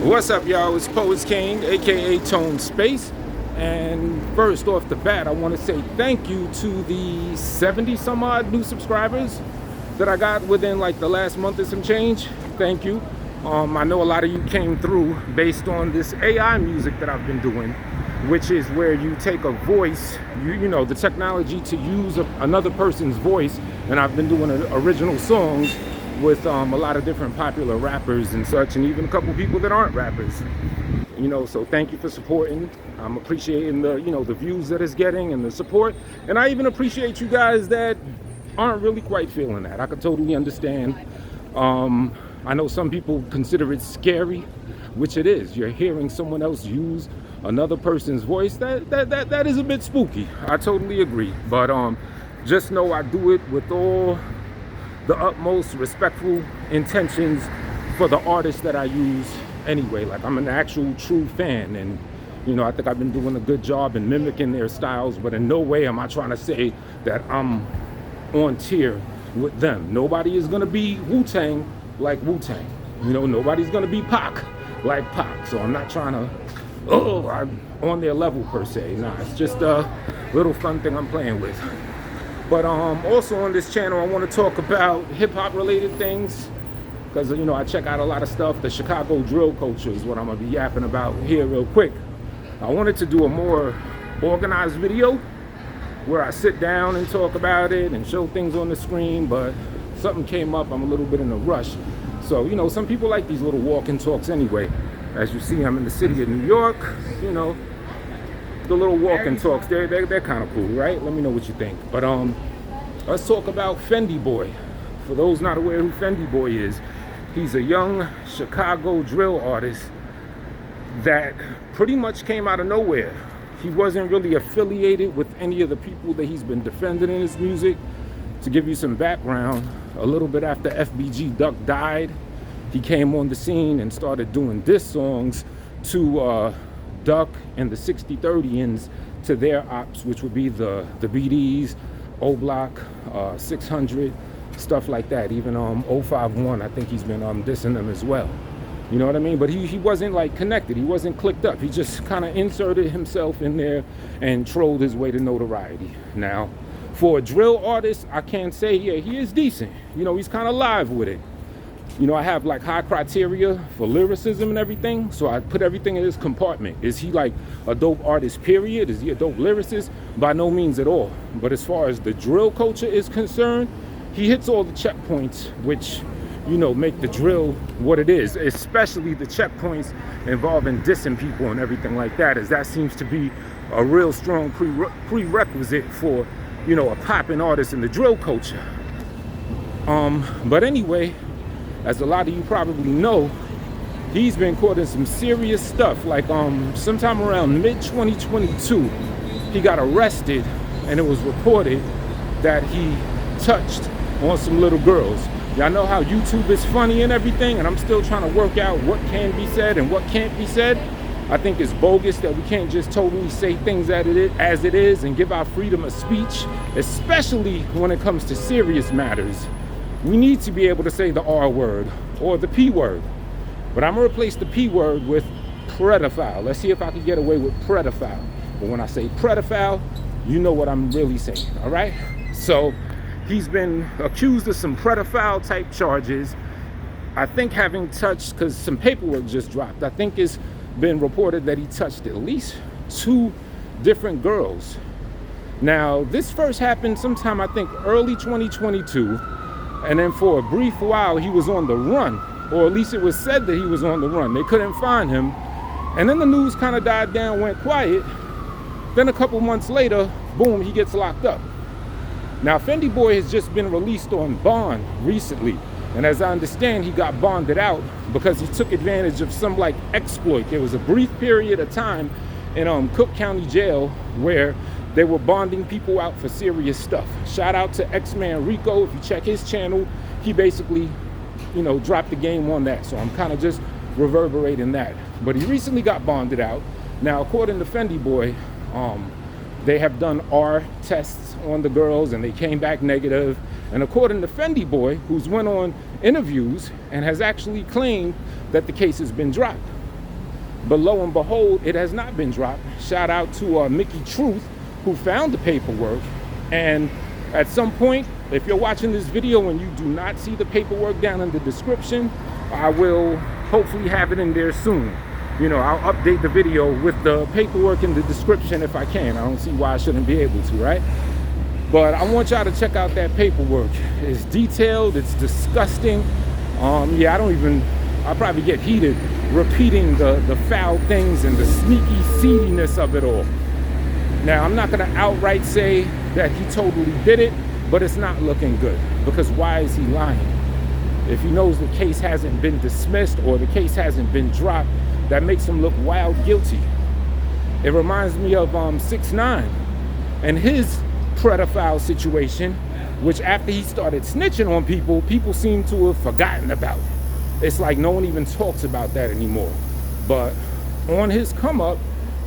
What's up, y'all? It's Poets King, aka Tone Space. And first off the bat, I want to say thank you to the 70 some odd new subscribers that I got within like the last month or some change. Thank you. I know a lot of you came through based on this AI music that I've been doing, which is where you take a voice, you know, the technology to use another person's voice. And I've been doing original songs with a lot of different popular rappers and such, and even a couple people that aren't rappers. You know, so thank you for supporting. I'm appreciating the, you know, the views that it's getting and the support. And I even appreciate you guys that aren't really quite feeling that. I can totally understand. I know some people consider it scary, which it is. You're hearing someone else use another person's voice. That is a bit spooky. I totally agree. But just know I do it with all the utmost respectful intentions for the artists that I use anyway. Like, I'm an actual true fan, and you know, I think I've been doing a good job in mimicking their styles, but in no way am I trying to say that I'm on tier with them. Nobody is gonna be Wu-Tang like Wu-Tang. You know, nobody's gonna be Pac like Pac. So I'm not trying to, I'm on their level per se. Nah, it's just a little fun thing I'm playing with. But also on this channel, I want to talk about hip-hop related things, because, you know, I check out a lot of stuff. The Chicago drill culture is what I'm going to be yapping about here real quick. I wanted to do a more organized video where I sit down and talk about it and show things on the screen, but something came up. I'm a little bit in a rush. So, you know, some people like these little walk-in talks anyway. As you see, I'm in the city of New York, you know. The little walk-in talks, they're kind of cool, right? Let me know what you think. But let's talk about Fyndee Boyy. For those not aware who Fyndee Boyy is, he's a young Chicago drill artist that pretty much came out of nowhere. He wasn't really affiliated with any of the people that he's been defending in his music. To give you some background, a little bit after FBG Duck died, he came on the scene and started doing diss songs to Duck and the 6030s to their ops, which would be the BDs, O Block, 600, stuff like that. Even 051, I think he's been dissing them as well. You know what I mean? But he wasn't like connected. He wasn't clicked up. He just kind of inserted himself in there and trolled his way to notoriety. Now, for a drill artist, I can't say, yeah, he is decent. You know, he's kind of live with it. You know, I have like high criteria for lyricism and everything, so I put everything in this compartment. Is he like a dope artist, period? Is he a dope lyricist? By no means at all. But as far as the drill culture is concerned, he hits all the checkpoints, which, you know, make the drill what it is, especially the checkpoints involving dissing people and everything like that, as that seems to be a real strong prerequisite for, you know, a popping artist in the drill culture. But anyway, as a lot of you probably know, he's been caught in some serious stuff. Like sometime around mid-2022, he got arrested, and it was reported that he touched on some little girls. Y'all know how YouTube is funny and everything, and I'm still trying to work out what can be said and what can't be said. I think it's bogus that we can't just totally say things as it is and give our freedom of speech, especially when it comes to serious matters. We need to be able to say the R word or the P word. But I'm gonna replace the P word with pedophile. Let's see if I can get away with pedophile. But when I say pedophile, you know what I'm really saying, all right? So he's been accused of some pedophile type charges. I think having touched, because some paperwork just dropped, I think it's been reported that he touched at least 2 different girls. Now, this first happened sometime, I think, early 2022. And then for a brief while, he was on the run, or at least it was said that he was on the run. They couldn't find him. And then the news kind of died down, went quiet. Then a couple months later, boom, he gets locked up. Now, Fyndee Boyy has just been released on bond recently. And as I understand, he got bonded out because he took advantage of some like exploit. There was a brief period of time in Cook County Jail where they were bonding people out for serious stuff. Shout out to X-Man Rico. If you check his channel, he basically, you know, dropped the game on that. So I'm kind of just reverberating that. But he recently got bonded out. Now, according to Fyndee Boyy, they have done R tests on the girls and they came back negative. And according to Fyndee Boyy, who's went on interviews and has actually claimed that the case has been dropped. But lo and behold, it has not been dropped. Shout out to Mickey Truth, who found the paperwork. And at some point, if you're watching this video and you do not see the paperwork down in the description, I will hopefully have it in there soon. You know, I'll update the video with the paperwork in the description if I can. I don't see why I shouldn't be able to, right? But I want y'all to check out that paperwork. It's detailed, it's disgusting. I'll probably get heated repeating the foul things and the sneaky seediness of it all. Now, I'm not gonna outright say that he totally did it, but it's not looking good, because why is he lying? If he knows the case hasn't been dismissed or the case hasn't been dropped, that makes him look wild guilty. It reminds me of 6ix9ine and his pedophile situation, which after he started snitching on people, people seem to have forgotten about. It's like no one even talks about that anymore. But on his come up,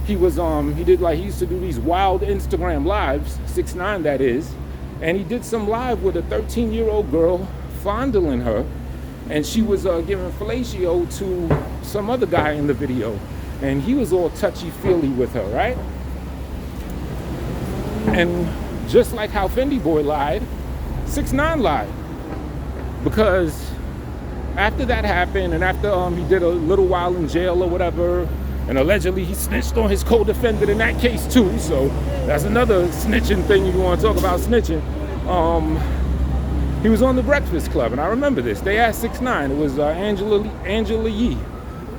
he used to do these wild Instagram lives, 6ix9ine that is, and he did some live with a 13-year-old girl, fondling her, and she was giving fellatio to some other guy in the video, and he was all touchy-feely with her, right? And just like how Fyndee Boyy lied, 6ix9ine lied, because after that happened, and after he did a little while in jail or whatever, and allegedly he snitched on his co-defendant in that case too, so that's another snitching thing you want to talk about, snitching. He was on The Breakfast Club, and I remember this. They asked 6ix9ine, it was Angela Yee.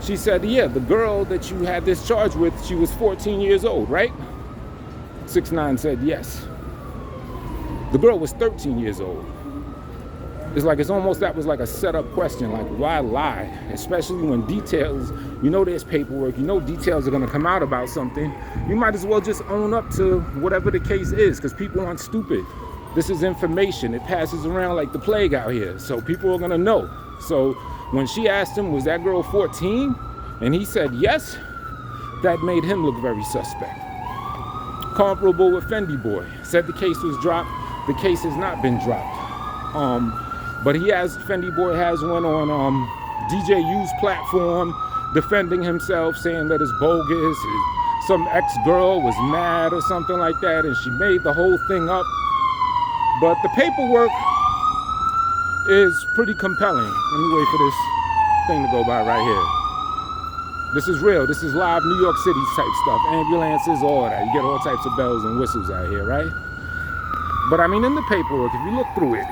She said, yeah, the girl that you had this charge with, she was 14 years old, right? 6ix9ine said yes. The girl was 13 years old. It's almost that was like a setup question, like why lie? Especially when details, you know there's paperwork, you know details are gonna come out about something. You might as well just own up to whatever the case is, because people aren't stupid. This is information. It passes around like the plague out here, so people are gonna know. So when she asked him, was that girl 14? And he said yes, that made him look very suspect. Comparable with Fyndee Boyy. Said the case was dropped. The case has not been dropped. But Fyndee Boyy has one on DJ U's platform, defending himself, saying that it's bogus. Some ex-girl was mad or something like that, and she made the whole thing up. But the paperwork is pretty compelling. Let me wait for this thing to go by right here. This is real. This is live New York City type stuff. Ambulances, all of that. You get all types of bells and whistles out here, right? But I mean, in the paperwork, if you look through it,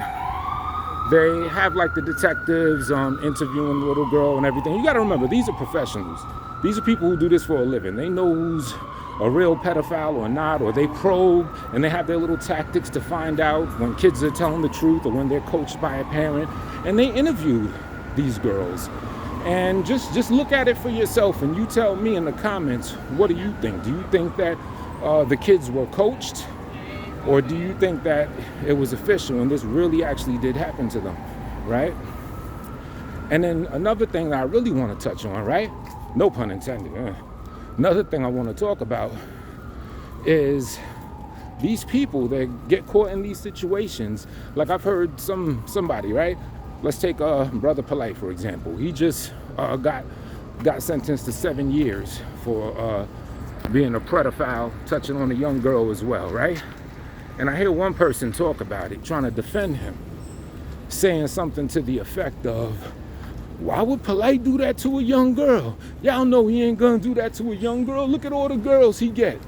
they have like the detectives interviewing the little girl and everything. You got to remember, these are professionals. These are people who do this for a living. They know who's a real pedophile or not, or they probe, and they have their little tactics to find out when kids are telling the truth or when they're coached by a parent. And they interviewed these girls. And just look at it for yourself, and you tell me in the comments, what do you think? Do you think that the kids were coached? Or do you think that it was official and this really actually did happen to them, right? And then another thing that I really want to touch on, right? No pun intended. Another thing I want to talk about is these people that get caught in these situations. Like I've heard somebody, right? Let's take Brother Polite, for example. He just got sentenced to 7 years for being a pedophile, touching on a young girl as well, right? And I hear one person talk about it, trying to defend him, saying something to the effect of, why would Polite do that to a young girl? Y'all know he ain't gonna do that to a young girl. Look at all the girls he get.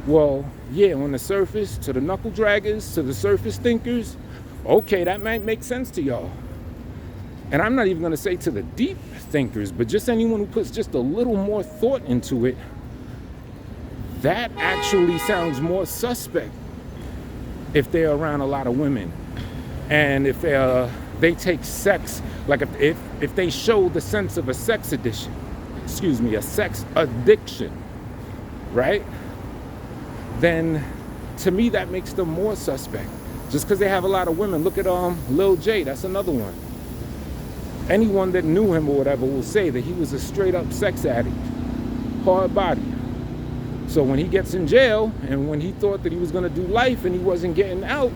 Well, yeah, on the surface, to the knuckle draggers, to the surface thinkers, okay, that might make sense to y'all. And I'm not even gonna say to the deep thinkers, but just anyone who puts just a little more thought into it, that actually sounds more suspect if they're around a lot of women, and if they take sex, like if they show the sense of a sex addiction, right? Then to me that makes them more suspect. Just because they have a lot of women. Look at Lil J, that's another one. Anyone that knew him or whatever will say that he was a straight up sex addict, hard body. So when he gets in jail, and when he thought that he was going to do life and he wasn't getting out,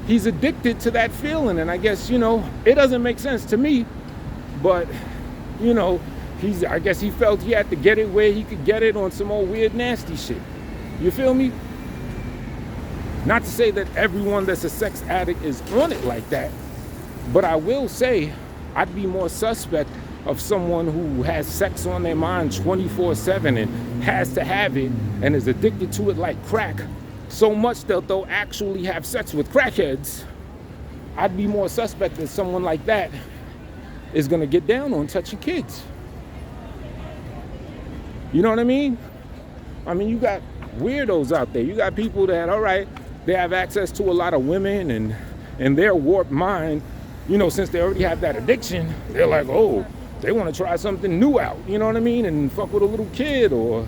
he's addicted to that feeling. And I guess, it doesn't make sense to me, but, I guess he felt he had to get it where he could get it on some old weird nasty shit. You feel me? Not to say that everyone that's a sex addict is on it like that, but I will say I'd be more suspect of someone who has sex on their mind 24/7 and has to have it and is addicted to it like crack, so much that they'll actually have sex with crackheads. I'd be more suspect that someone like that is gonna get down on touching kids. You know what I mean? I mean, you got weirdos out there. You got people that, all right, they have access to a lot of women, and in their warped mind, you know, since they already have that addiction, they're like, oh, they want to try something new out, you know what I mean? And fuck with a little kid or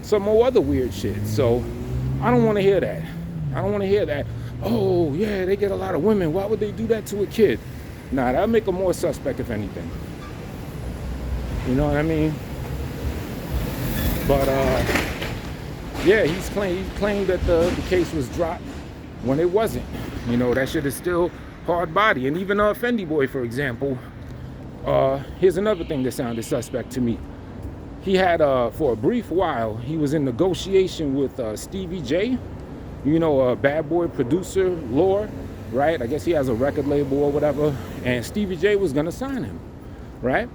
some more other weird shit. So I don't want to hear that. I don't want to hear that. Oh, yeah, they get a lot of women. Why would they do that to a kid? Nah, that'll make them more suspect, if anything. You know what I mean? But, yeah, he claimed that the case was dropped when it wasn't. You know, that shit is still hard body. And even Fyndee Boyy, for example, here's another thing that sounded suspect to me. He had, for a brief while, he was in negotiation with Stevie J, you know, Bad Boy producer, lore, right? I guess he has a record label or whatever, and Stevie J was gonna sign him, right?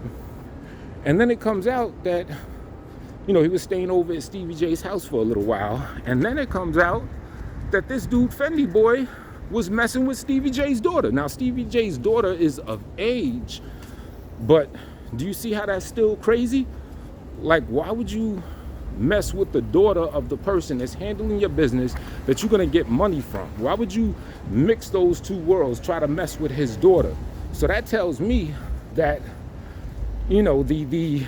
And then it comes out that, you know, he was staying over at Stevie J's house for a little while, and then it comes out that this dude, Fyndee Boyy, was messing with Stevie J's daughter. Now, Stevie J's daughter is of age, but do you see how that's still crazy? Like, why would you mess with the daughter of the person that's handling your business that you're gonna get money from? Why would you mix those two worlds, try to mess with his daughter? So that tells me that, you know, he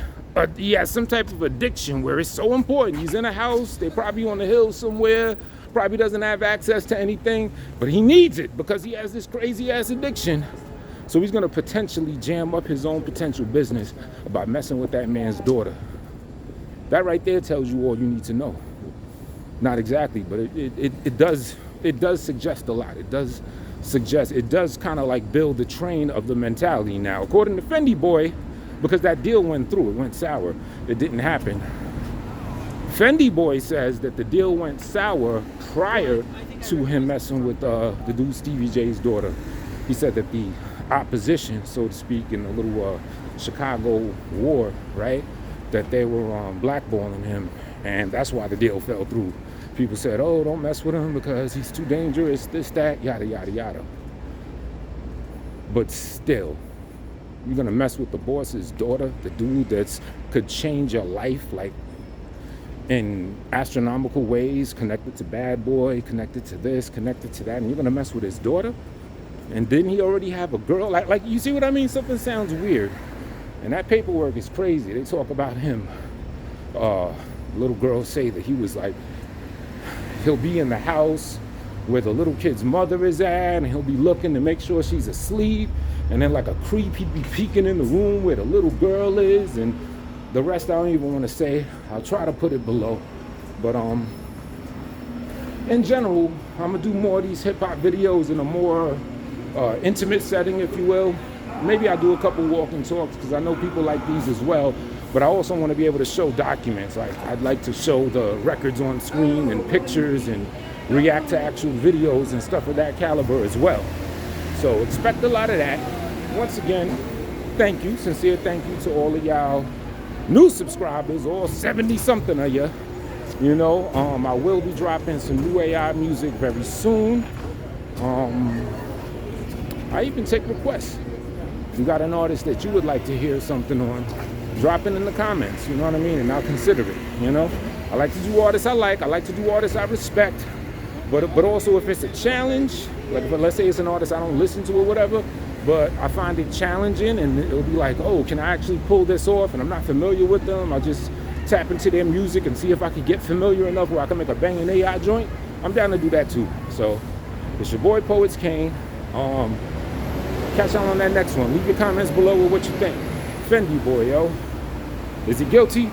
has some type of addiction where it's so important. He's in a house, they're probably on the hill somewhere, probably doesn't have access to anything, but he needs it because he has this crazy ass addiction. So he's gonna potentially jam up his own potential business about messing with that man's daughter. That right there tells you all you need to know. Not exactly, but it does suggest a lot. It does kind of like build the train of the mentality. Now, according to Fyndee Boyy, because that deal went through, it went sour, it didn't happen. Fyndee Boyy says that the deal went sour prior to him messing with the dude Stevie J's daughter. He said that the opposition, so to speak, in the little Chicago war, right, that they were blackballing him, and that's why the deal fell through. People said, oh, don't mess with him because he's too dangerous, this, that, yada, yada, yada. But still, you're gonna mess with the boss's daughter, the dude that's could change your life, like in astronomical ways, connected to Bad Boy, connected to this, connected to that, and you're gonna mess with his daughter? And didn't he already have a girl? Like you see what I mean? Something sounds weird. And that paperwork is crazy. They talk about him. Little girls say that he was like, he'll be in the house where the little kid's mother is at, and he'll be looking to make sure she's asleep. And then like a creep, he'd be peeking in the room where the little girl is. And the rest I don't even want to say. I'll try to put it below. But in general, I'm gonna do more of these hip hop videos in a more intimate setting, if you will. Maybe I'll do a couple walk and talks because I know people like these as well. But I also want to be able to show documents. Like I'd like to show the records on screen and pictures and react to actual videos and stuff of that caliber as well. So expect a lot of that. Once again, thank you, sincere thank you to all of y'all new subscribers, all 70 something of you. You know, I will be dropping some new AI music very soon. I even take requests. If you got an artist that you would like to hear something on, drop it in the comments, you know what I mean? And I'll consider it, you know? I like to do artists I like to do artists I respect, but also if it's a challenge, like if, let's say it's an artist I don't listen to or whatever, but I find it challenging and it'll be like, oh, can I actually pull this off? And I'm not familiar with them, I'll just tap into their music and see if I can get familiar enough where I can make a banging AI joint. I'm down to do that too. So, it's your boy Poets Kane. Catch y'all on that next one. Leave your comments below with what you think. Fyndee Boyy, yo. Is he guilty?